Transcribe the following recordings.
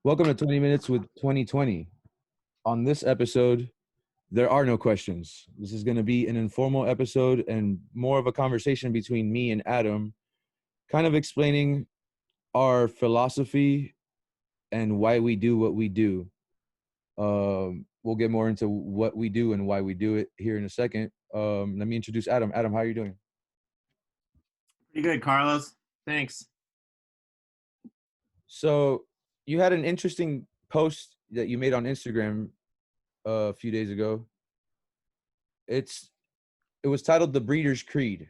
Welcome to 20 Minutes with 2020. On this episode, there are no questions. This is going to be an informal episode and more of a conversation between me and Adam, kind of explaining our philosophy and why we do what we do. We'll get more into what we do and why we do it here in a second. Let me introduce Adam. Adam, how are you doing? Pretty good, Carlos. Thanks. So, you had an interesting post that you made on Instagram a few days ago. It's it was titled The Breeder's Creed.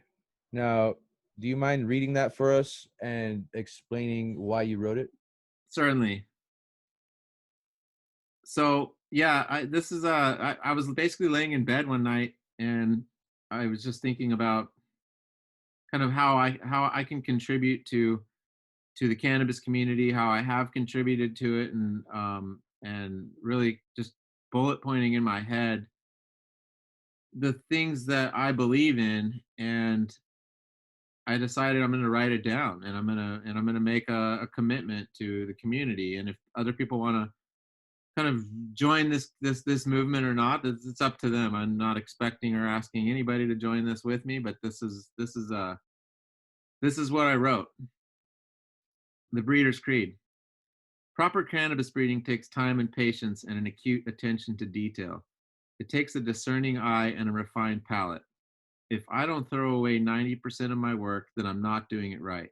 Now, do you mind reading that for us and explaining why you wrote it? Certainly. So yeah, I was basically laying in bed one night and I was just thinking about kind of how I can contribute to the cannabis community, how I have contributed to it, and really just bullet pointing in my head the things that I believe in, and I decided I'm going to write it down, and I'm gonna make a commitment to the community. And if other people want to kind of join this movement or not, it's up to them. I'm not expecting or asking anybody to join this with me, but this is what I wrote. The Breeder's Creed. Proper cannabis breeding takes time and patience and an acute attention to detail. It takes a discerning eye and a refined palate. If I don't throw away 90% of my work, then I'm not doing it right.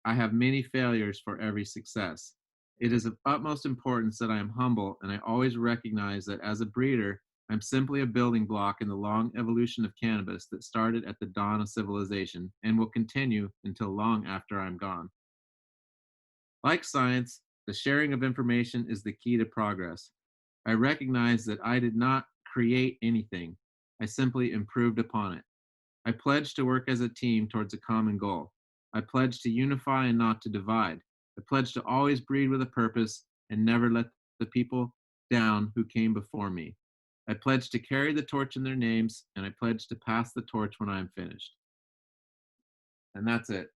I have many failures for every success. It is of utmost importance that I am humble, and I always recognize that as a breeder, I'm simply a building block in the long evolution of cannabis that started at the dawn of civilization and will continue until long after I'm gone. Like science, the sharing of information is the key to progress. I recognize that I did not create anything, I simply improved upon it. I pledge to work as a team towards a common goal. I pledge to unify and not to divide. I pledge to always breed with a purpose and never let the people down who came before me. I pledge to carry the torch in their names, and I pledge to pass the torch when I am finished. And that's it.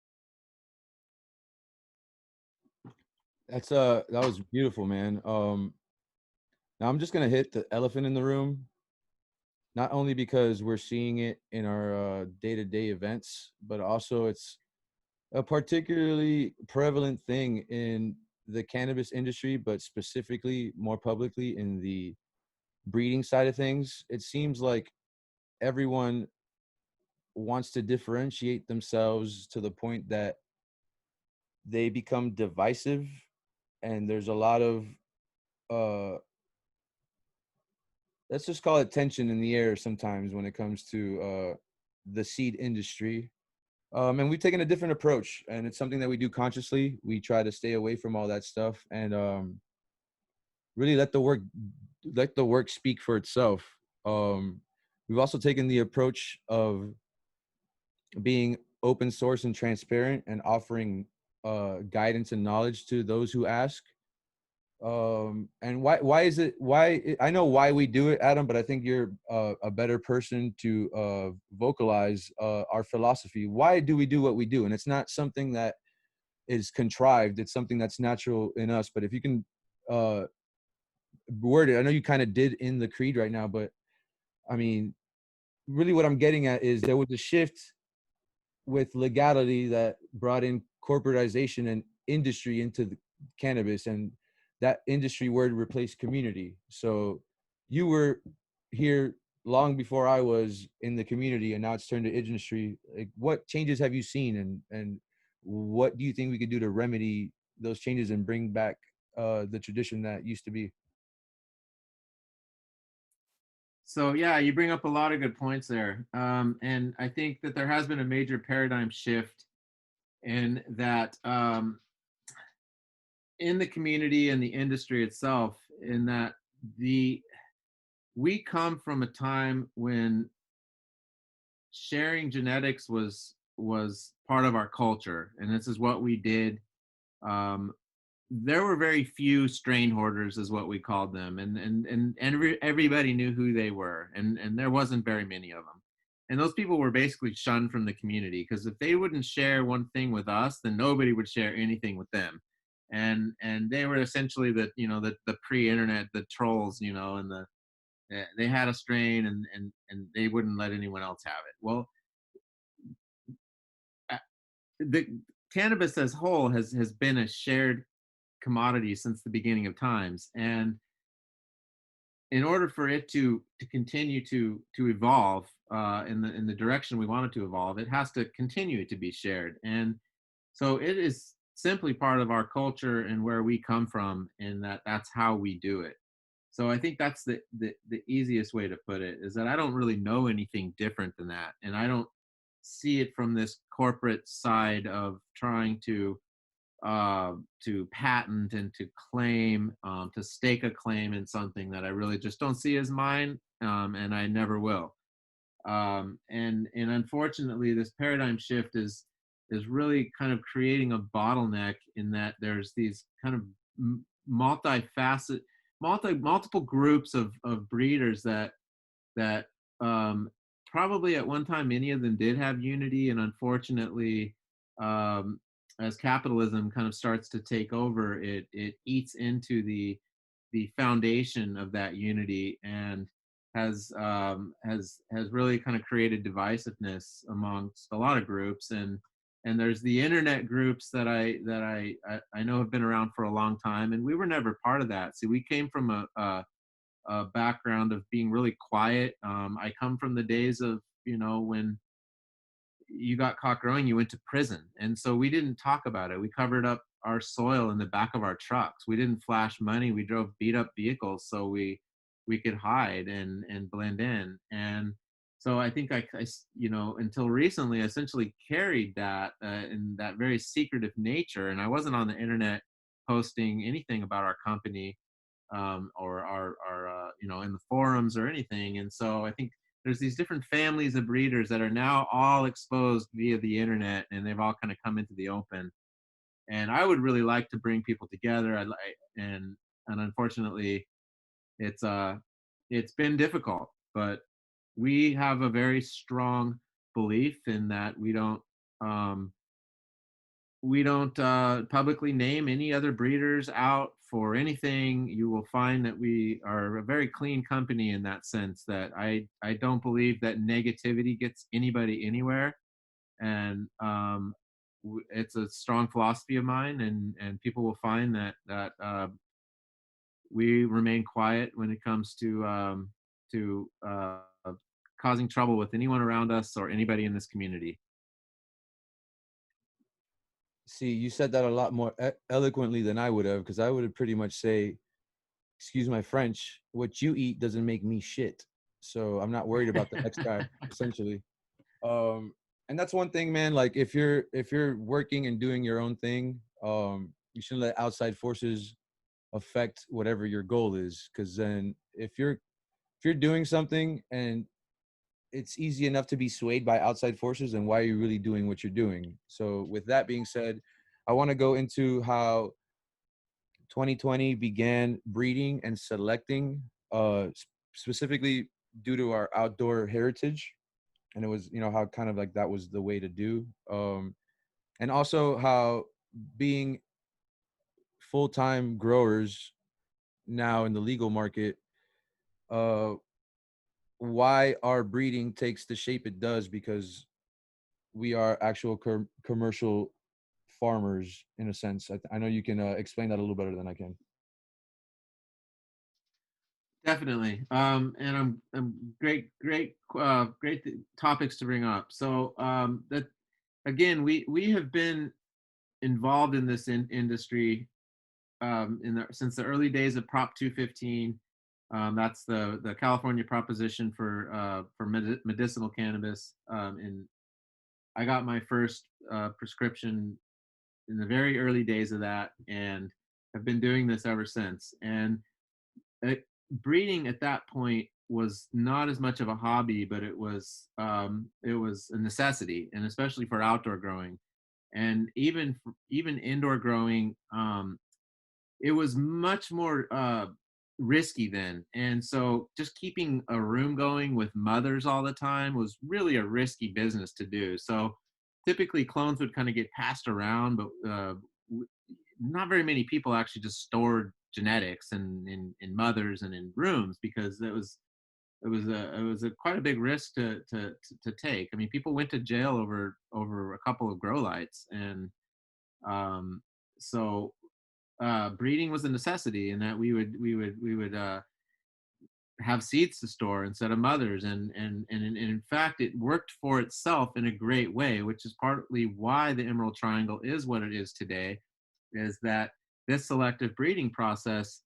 That was beautiful, man. Now I'm just gonna hit the elephant in the room, not only because we're seeing it in our day-to-day events, but also it's a particularly prevalent thing in the cannabis industry, but specifically more publicly in the breeding side of things. It seems like everyone wants to differentiate themselves to the point that they become divisive, and there's a lot of uh let's just call it tension in the air sometimes when it comes to the seed industry. And we've taken a different approach, and it's something that we do consciously. We try to stay away from all that stuff and really let the work speak for itself. um we've also taken the approach of being open source and transparent and offering guidance and knowledge to those who ask. And why is it why I know why we do it, Adam, but I think you're a better person to vocalize our philosophy. Why do we do what we do? And it's not something that is contrived, it's something that's natural in us. But if you can uh word it, I know you kind of did in the creed right now, but I mean, really what I'm getting at is there was a shift with legality that brought in corporatization and industry into the cannabis, and that industry word replaced community. So you were here long before I was in the community, and now it's turned to industry. Like, what changes have you seen, and what do you think we could do to remedy those changes and bring back the tradition that used to be? So yeah, you bring up a lot of good points there, and I think that there has been a major paradigm shift in that, in the community and the industry itself. In that the we come from a time when sharing genetics was part of our culture, and this is what we did. Um, there were very few strain hoarders, is what we called them, and everybody knew who they were, and there wasn't very many of them. And those people were basically shunned from the community because if they wouldn't share one thing with us, then nobody would share anything with them. and they were essentially the pre-internet, the trolls, and they had a strain, and they wouldn't let anyone else have it. Well, uh, the cannabis as whole has been a shared commodity since the beginning of times, and in order for it to continue to evolve in the direction we want it to evolve, it has to continue to be shared. And so it is simply part of our culture and where we come from, in that that's how we do it. So I think that's the easiest way to put it, is that I don't really know anything different than that, and I don't see it from this corporate side of trying to patent and to claim, to stake a claim in something that I really just don't see as mine, and I never will. And unfortunately, this paradigm shift is really kind of creating a bottleneck, in that there's these kind of multifaceted, multiple groups of breeders that um, probably at one time many of them did have unity, and unfortunately, um, as capitalism kind of starts to take over, it eats into the foundation of that unity, and has really kind of created divisiveness amongst a lot of groups. And there's the internet groups that I know have been around for a long time, and we were never part of that. See, we came from a background of being really quiet. I come from the days of, when you got caught growing, you went to prison. And so we didn't talk about it. We covered up our soil in the back of our trucks. We didn't flash money. We drove beat up vehicles so we could hide and blend in. And so I think until recently, I essentially carried that in that very secretive nature. And I wasn't on the internet posting anything about our company, or our in the forums or anything. And so I think there's these different families of breeders that are now all exposed via the internet, and they've all kind of come into the open. And I would really like to bring people together. I like, and unfortunately, it's it's been difficult, but we have a very strong belief in that um, we don't publicly name any other breeders out for anything. You will find that we are a very clean company in that sense, that I don't believe that negativity gets anybody anywhere. And it's a strong philosophy of mine, and people will find that we remain quiet when it comes to causing trouble with anyone around us or anybody in this community. See, you said that a lot more eloquently than I would have, because I would have pretty much say, excuse my French, what you eat doesn't make me shit. So I'm not worried about the next guy, essentially. And that's one thing, man. Like if you're working and doing your own thing, you shouldn't let outside forces affect whatever your goal is. Because then if you're doing something and it's easy enough to be swayed by outside forces, and why are you really doing what you're doing? So with that being said, I want to go into how 2020 began breeding and selecting, specifically due to our outdoor heritage. And it was, how kind of like that was the way to do. And also how being full-time growers now in the legal market, uh, why our breeding takes the shape it does, because we are actual commercial farmers in a sense. I know you can explain that a little better than I can. Definitely. And I'm great topics to bring up. So that again, we have been involved in this industry since the early days of Prop 215. That's the California proposition for medicinal cannabis. And I got my first prescription in the very early days of that, and have been doing this ever since. And it, breeding at that point was not as much of a hobby, but it was a necessity, and especially for outdoor growing, and even indoor growing. It was much more risky then, and so just keeping a room going with mothers all the time was really a risky business to do. So typically clones would kind of get passed around, but not very many people actually just stored genetics in mothers and in rooms, because it was a quite a big risk to take. I mean, people went to jail over a couple of grow lights, and um, so breeding was a necessity, in that we would have seeds to store instead of mothers, and in fact it worked for itself in a great way, which is partly why the Emerald Triangle is what it is today. Is that this selective breeding process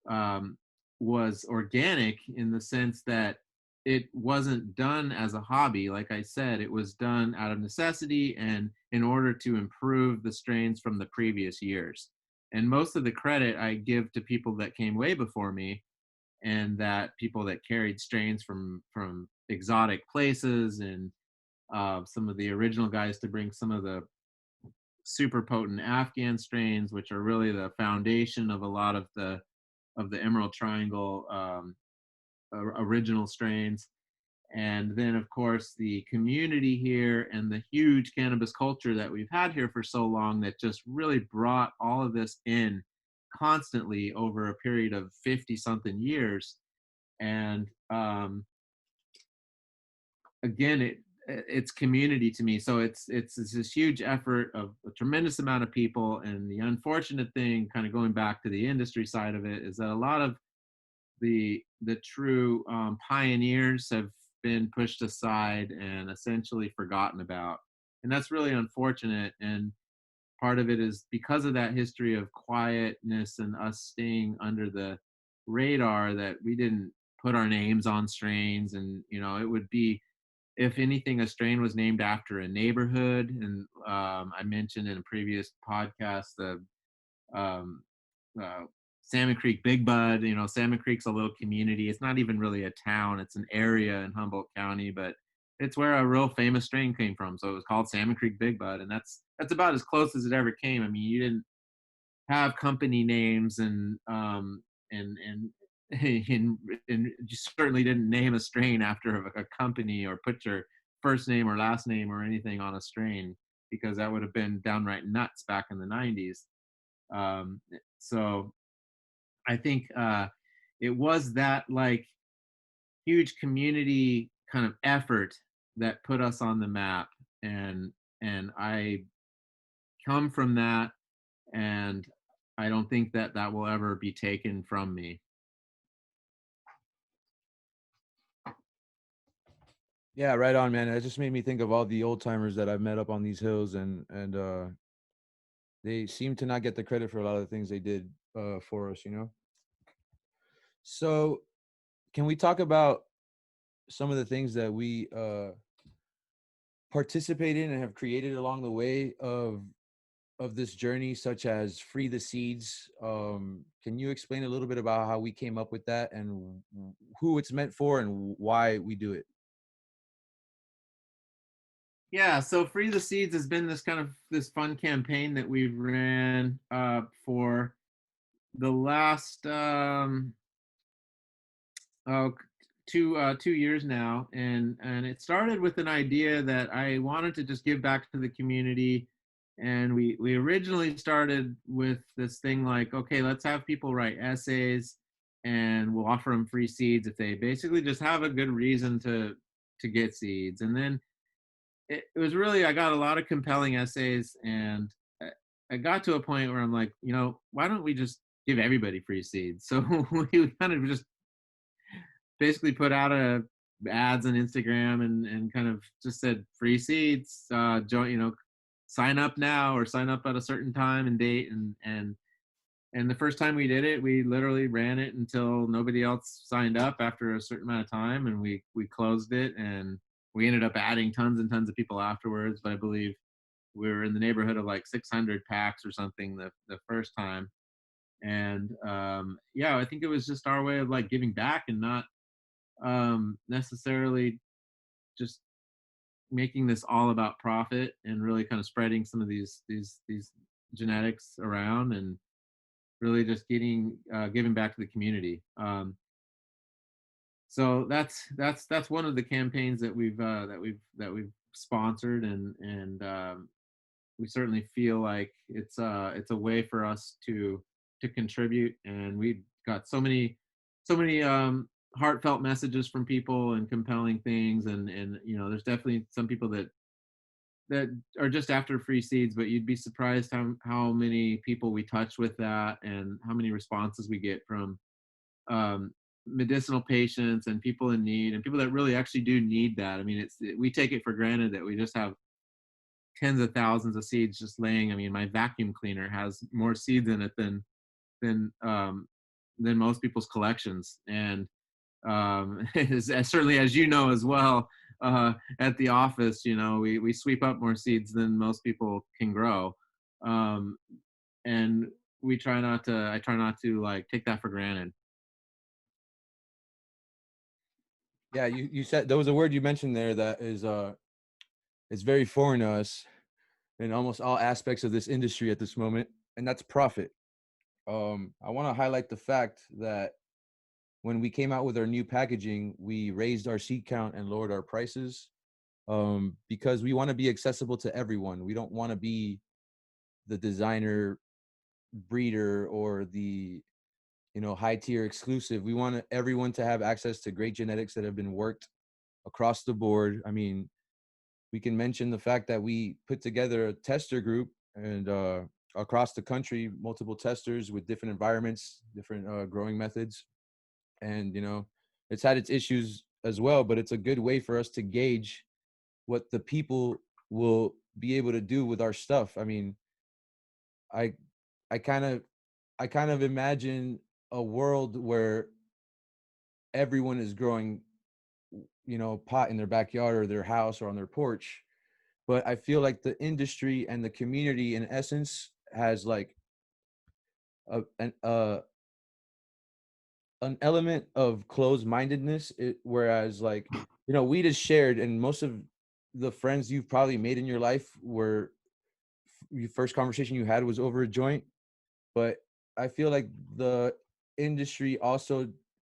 um, was organic, in the sense that it wasn't done as a hobby. Like I said, it was done out of necessity and in order to improve the strains from the previous years. And most of the credit I give to people that came way before me, and that people that carried strains from exotic places, and some of the original guys to bring some of the super potent Afghan strains, which are really the foundation of a lot of the Emerald Triangle original strains. And then, of course, the community here and the huge cannabis culture that we've had here for so long, that just really brought all of this in constantly over a period of 50 something years. And again, it's community to me. So it's this huge effort of a tremendous amount of people. And the unfortunate thing, kind of going back to the industry side of it, is that a lot of the true pioneers have been pushed aside and essentially forgotten about, and that's really unfortunate. And part of it is because of that history of quietness and us staying under the radar, that we didn't put our names on strains. And it would be, if anything, a strain was named after a neighborhood. And I mentioned in a previous podcast the um, uh, Salmon Creek Big Bud. Salmon Creek's a little community. It's not even really a town. It's an area in Humboldt County, but it's where a real famous strain came from. So it was called Salmon Creek Big Bud, and that's about as close as it ever came. I mean, you didn't have company names, and and, and you certainly didn't name a strain after a company, or put your first name or last name or anything on a strain, because that would have been downright nuts back in the 90s. So I think it was that, like, huge community kind of effort that put us on the map. And I come from that, and I don't think that that will ever be taken from me. Yeah, right on, man. It just made me think of all the old timers that I've met up on these hills, and they seem to not get the credit for a lot of the things they did for us, you know. So, can we talk about some of the things that we participate in and have created along the way of this journey, such as Free the Seeds? Can you explain a little bit about how we came up with that, and who it's meant for, and why we do it? Yeah, so Free the Seeds has been this fun campaign that we've ran for the last oh, 2 years now. And it started with an idea that I wanted to just give back to the community. And we originally started with this thing like, okay, let's have people write essays, and we'll offer them free seeds if they basically just have a good reason to get seeds. And then it was really, I got a lot of compelling essays, and I got to a point where I'm like, why don't we just give everybody free seeds? So we kind of just basically put out a ads on Instagram, and kind of just said free seeds, join, sign up now, or sign up at a certain time and date. And the first time we did it, we literally ran it until nobody else signed up after a certain amount of time, and we closed it. And we ended up adding tons and tons of people afterwards, but I believe we were in the neighborhood of like 600 packs or something the first time. And yeah, I think it was just our way of like giving back, and not necessarily just making this all about profit, and really kind of spreading some of these genetics around, and really just giving back to the community. So that's one of the campaigns that we've sponsored, and we certainly feel like it's a way for us to contribute, and we've got so many heartfelt messages from people and compelling things, and there's definitely some people that are just after free seeds, but you'd be surprised how many people we touch with that and how many responses we get from um, medicinal patients and people in need and people that really actually do need that. I mean, we take it for granted that we just have tens of thousands of seeds just laying. I mean, my vacuum cleaner has more seeds in it than um, than most people's collections, and certainly as you know as well, at the office, we sweep up more seeds than most people can grow, um, and I try not to like take that for granted. Yeah, you said there was a word you mentioned there that is very foreign to us in almost all aspects of this industry at this moment, and that's profit. I want to highlight the fact that when we came out with our new packaging, we raised our seat count and lowered our prices, because we want to be accessible to everyone. We don't want to be the designer breeder or the high tier exclusive. We want everyone to have access to great genetics that have been worked across the board. I mean, we can mention the fact that we put together a tester group, and across the country, multiple testers with different environments, different growing methods, and it's had its issues as well, but it's a good way for us to gauge what the people will be able to do with our stuff. I mean, i i kind of I kind of imagine a world where everyone is growing pot in their backyard or their house or on their porch, but I feel like the industry and the community in essence has like a, an element of closed-mindedness, whereas like weed is shared, and most of the friends you've probably made in your life were your first conversation you had was over a joint. But I feel like the industry also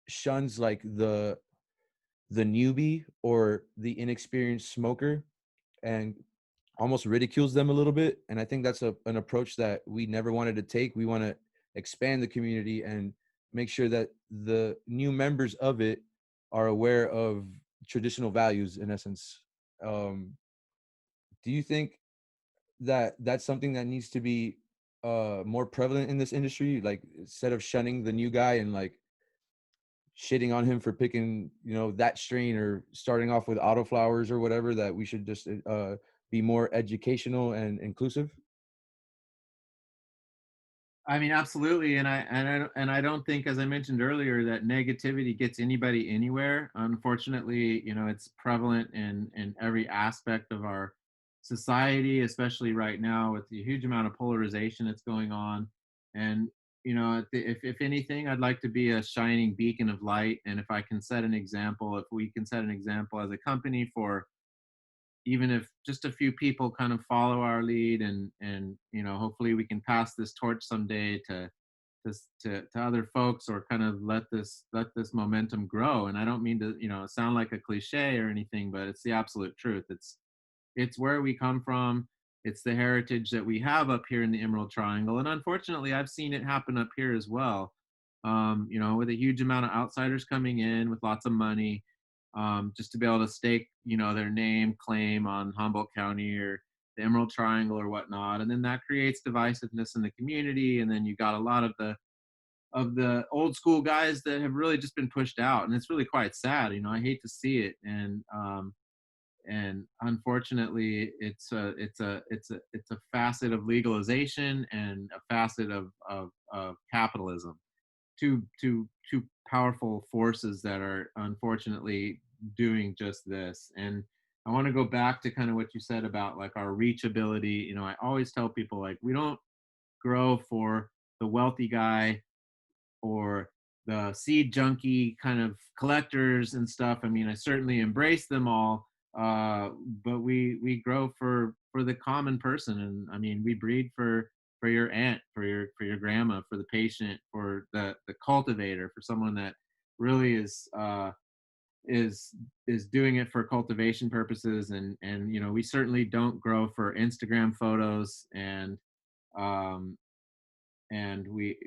shuns like the newbie or the inexperienced smoker, and almost ridicules them a little bit. And I think that's an approach that we never wanted to take. We want to expand the community and make sure that the new members of it are aware of traditional values in essence. Um, do you think that that's something that needs to be more prevalent in this industry? Like, instead of shunning the new guy and like shitting on him for picking, that strain or starting off with autoflowers or whatever, that we should just be more educational and inclusive? I mean, absolutely, and I don't think, as I mentioned earlier, that negativity gets anybody anywhere. Unfortunately, it's prevalent in every aspect of our society, especially right now with the huge amount of polarization that's going on. And if anything, I'd like to be a shining beacon of light. And if I can set an example, if we can set an example as a company for even if just a few people kind of follow our lead, and hopefully we can pass this torch someday to other folks, or kind of let this momentum grow. And I don't mean to sound like a cliche or anything, but it's the absolute truth. It's where we come from. It's the heritage that we have up here in the Emerald Triangle, and unfortunately I've seen it happen up here as well. With a huge amount of outsiders coming in with lots of money, just to be able to stake, their name claim on Humboldt County or the Emerald Triangle or whatnot, and then that creates divisiveness in the community. And then you got a lot of the old school guys that have really just been pushed out, and it's really quite sad. I hate to see it, and unfortunately it's a facet of legalization and a facet of capitalism, two powerful forces that are unfortunately doing just this. And I want to go back to kind of what you said about like our reachability. I always tell people, like, we don't grow for the wealthy guy or the seed junkie kind of collectors and stuff. I mean, I certainly embrace them all, uh, but we grow for the common person. And I mean, we breed for your aunt, for your grandma, for the patient, for the cultivator, for someone that really is doing it for cultivation purposes, and we certainly don't grow for Instagram photos, um, and we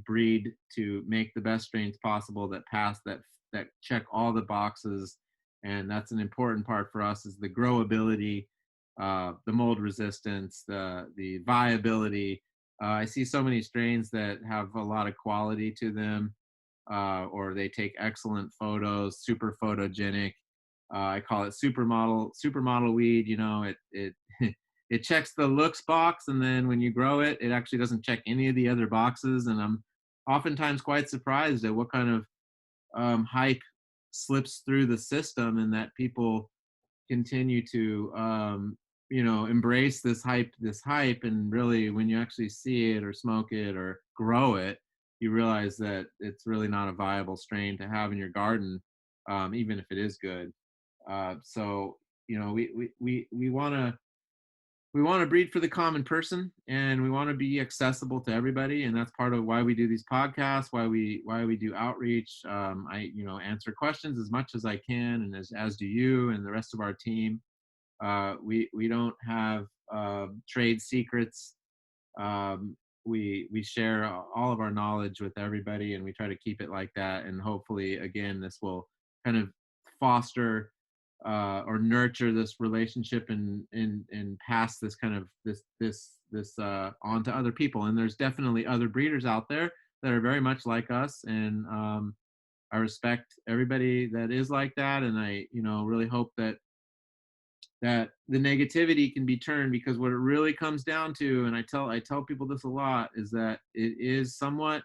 breed to make the best strains possible that pass that check all the boxes, and that's an important part for us is the growability, the mold resistance, the viability. I see so many strains that have a lot of quality to them, or they take excellent photos, super photogenic. I call it supermodel weed. It it checks the looks box, and then when you grow it, it actually doesn't check any of the other boxes. And I'm oftentimes quite surprised at what kind of hype slips through the system, and that people continue to embrace this hype, and really when you actually see it or smoke it or grow it, you realize that it's really not a viable strain to have in your garden, even if it is good. So we want to breed for the common person, and we want to be accessible to everybody, and that's part of why we do these podcasts, why we do outreach. I answer questions as much as I can, and as do you and the rest of our team. We don't have trade secrets. We share all of our knowledge with everybody, and we try to keep it like that. And hopefully, again, this will kind of foster or nurture this relationship, and pass this kind of this on to other people. And there's definitely other breeders out there that are very much like us, and I respect everybody that is like that. And I really hope that the negativity can be turned, because what it really comes down to, and I tell people this a lot, is that it is somewhat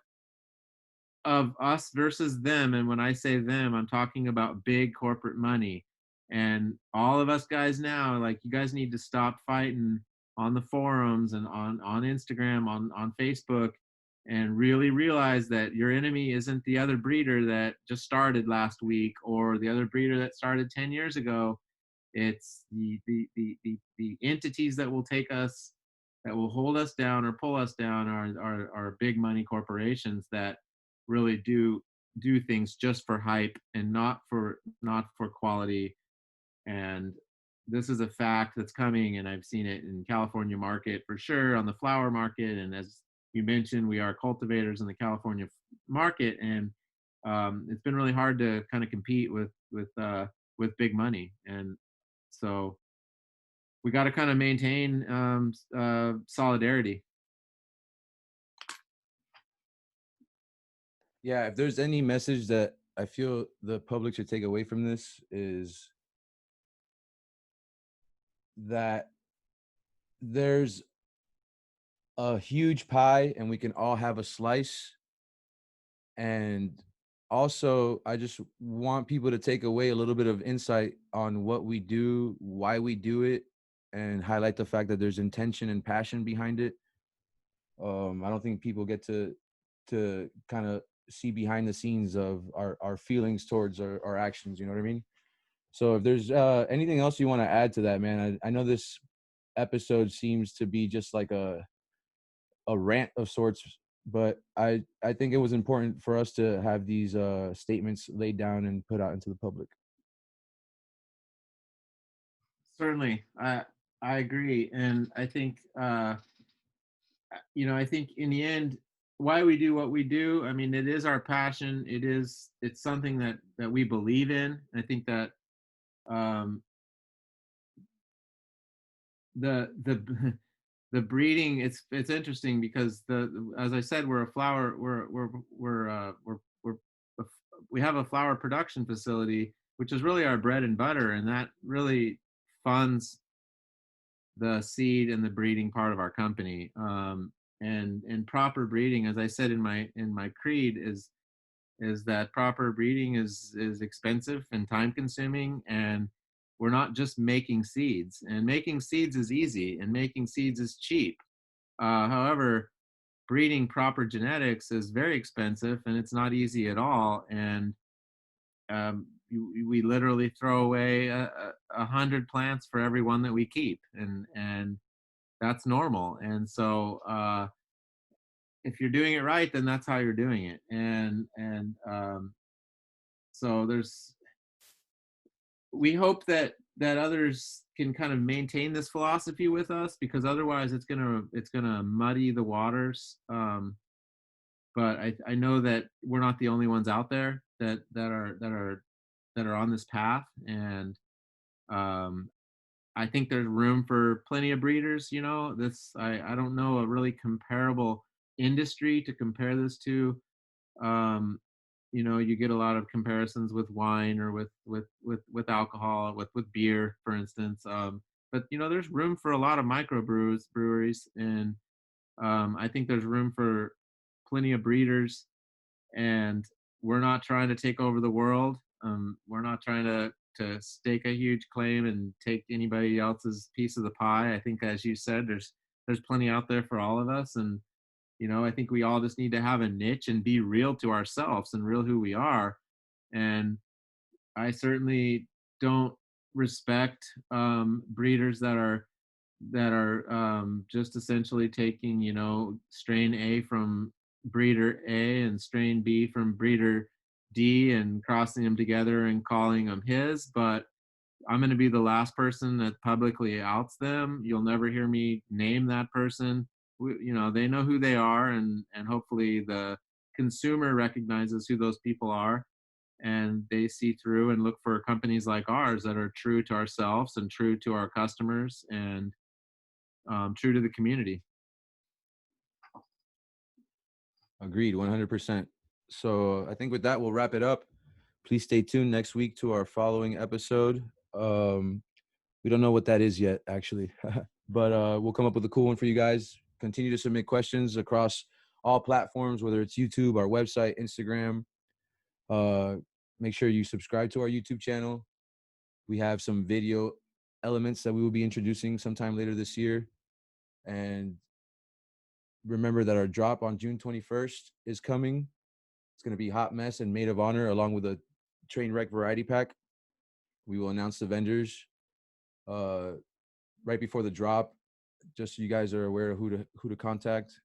of us versus them. And when I say them, I'm talking about big corporate money. And all of us guys now, like, you guys need to stop fighting on the forums and on Instagram, on Facebook, and really realize that your enemy isn't the other breeder that just started last week, or the other breeder that started 10 years ago. It's the entities that will take us, that will hold us down or pull us down, are big money corporations that really do things just for hype, and not for quality. And this is a fact that's coming, and I've seen it in California market for sure, on the flower market. And as you mentioned, we are cultivators in the California market, and it's been really hard to kind of compete with big money. And so we got to kind of maintain solidarity. Yeah, if there's any message that I feel the public should take away from this, is that there's a huge pie and we can all have a slice. And also, I just want people to take away a little bit of insight on what we do, why we do it, and highlight the fact that there's intention and passion behind it. I don't think people get to kind of see behind the scenes of our feelings towards our actions. You know what I mean? So if there's anything else you want to add to that, man, I know this episode seems to be just like a rant of sorts, but I think it was important for us to have these statements laid down and put out into the public. Certainly, I agree, and I think in the end, why we do what we do. I mean, it is our passion. It's something that we believe in. I think that um, the the breeding, it's interesting, because the as I said, we're a flower we're we have a flower production facility, which is really our bread and butter, and that really funds the seed and the breeding part of our company. And proper breeding, as I said in my creed, is that proper breeding is expensive and time consuming, and we're not just making seeds. And making seeds is easy, and making seeds is cheap. However, breeding proper genetics is very expensive, and it's not easy at all. And we literally throw away 100 plants for every one that we keep, and that's normal. And so if you're doing it right, then that's how you're doing it. And So we hope that others can kind of maintain this philosophy with us, because otherwise it's gonna muddy the waters. But I know that we're not the only ones out there that are on this path, and um, I think there's room for plenty of breeders. I don't know a really comparable industry to compare this to. Um, you get a lot of comparisons with wine, or with alcohol, with beer, for instance. But there's room for a lot of breweries, and I think there's room for plenty of breeders. And we're not trying to take over the world. We're not trying to stake a huge claim and take anybody else's piece of the pie. I think, as you said, there's plenty out there for all of us, and I think we all just need to have a niche and be real to ourselves and real who we are. And I certainly don't respect breeders that are just essentially taking, strain A from breeder A and strain B from breeder D and crossing them together and calling them his. But I'm going to be the last person that publicly outs them. You'll never hear me name that person. They know who they are, and hopefully the consumer recognizes who those people are, and they see through and look for companies like ours that are true to ourselves and true to our customers, and true to the community. Agreed, 100%. So I think with that, we'll wrap it up. Please stay tuned next week to our following episode. We don't know what that is yet, actually, but we'll come up with a cool one for you guys. Continue to submit questions across all platforms, whether it's YouTube, our website, Instagram. Uh, Make sure you subscribe to our YouTube channel. We have some video elements that we will be introducing sometime later this year. And remember that our drop on June 21st is coming. It's going to be Hot Mess and Maid of Honor, along with a train wreck variety pack. We will announce the vendors uh, right before the drop, just so you guys are aware of who to contact.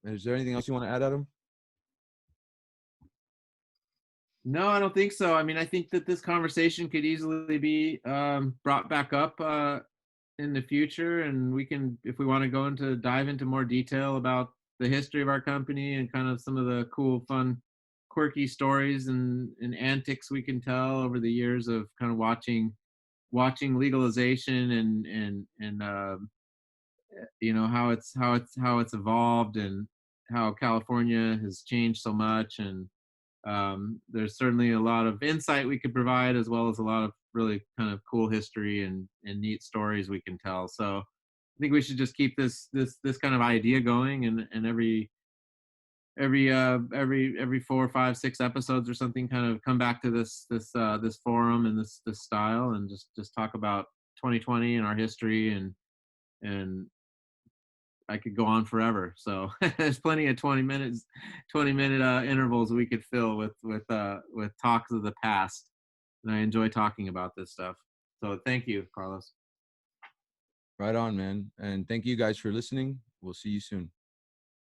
Is there anything else you want to add, Adam? No, I don't think so. I mean, I think that this conversation could easily be brought back up in the future, and we can, if we want to dive into more detail about the history of our company and kind of some of the cool, fun, quirky stories and antics we can tell over the years of kind of watching legalization, and how it's evolved, and how California has changed so much. And there's certainly a lot of insight we could provide, as well as a lot of really kind of cool history and neat stories we can tell. So I think we should just keep this kind of idea going, and every 4, 5, 6 episodes or something, kind of come back to this forum and this style, and just talk about 2020 and our history, and I could go on forever. So there's plenty of 20-minute intervals we could fill with talks of the past. And I enjoy talking about this stuff. So thank you, Carlos. Right on, man. And thank you guys for listening. We'll see you soon.